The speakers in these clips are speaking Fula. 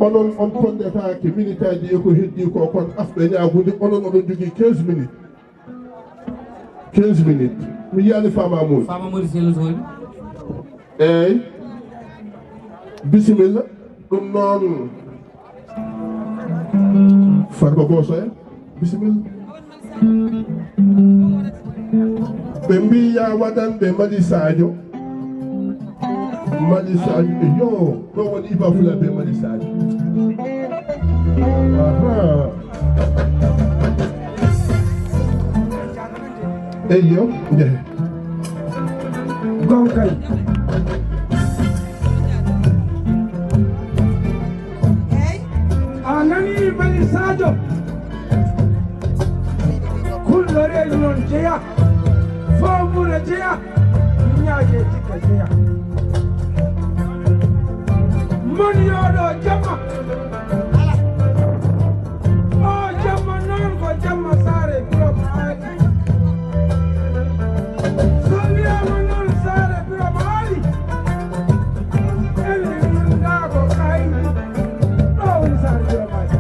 onon on pondetaake minute aji e ko heddi ko kon afɓe ñaagude onon oɗon jogii 15 minutes 15 minutes mi yiyani Fama Mouri sello toon eyyi bisimilla ɗum noon Farba Bosso en bisimilla ɓe mbi ya waɗanɓe Mali Sadio yo ɗo woni Iba Fulaɓe Mali Sadio eyyi yo jeehe gonkay a nani Mali Sadio kulloreeji noon jeeya fomure jeeya ñaaje tikka jeeya mon yoɗo jamma o jamma noon ko jamma saare biroma aali so wiyama noon saare biroma aali ene nda ko kayni ɗo woni saare biroma aali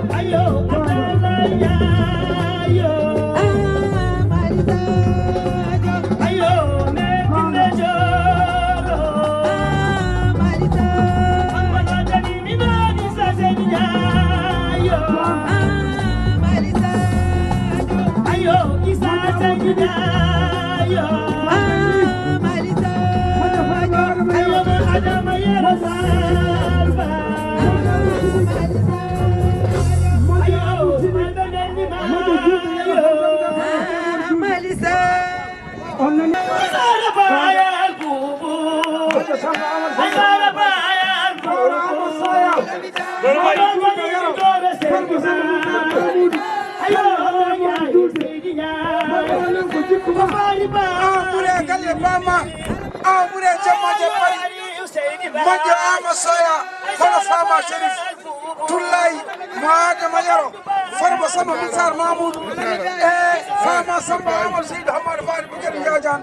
Ayo, Manje ama soya kono fama Sherif Tullay Mohamed Mayaro farba sama Misar Mahmoud fama Samba Amal Sayyid Hamad Bari Bukari Jajan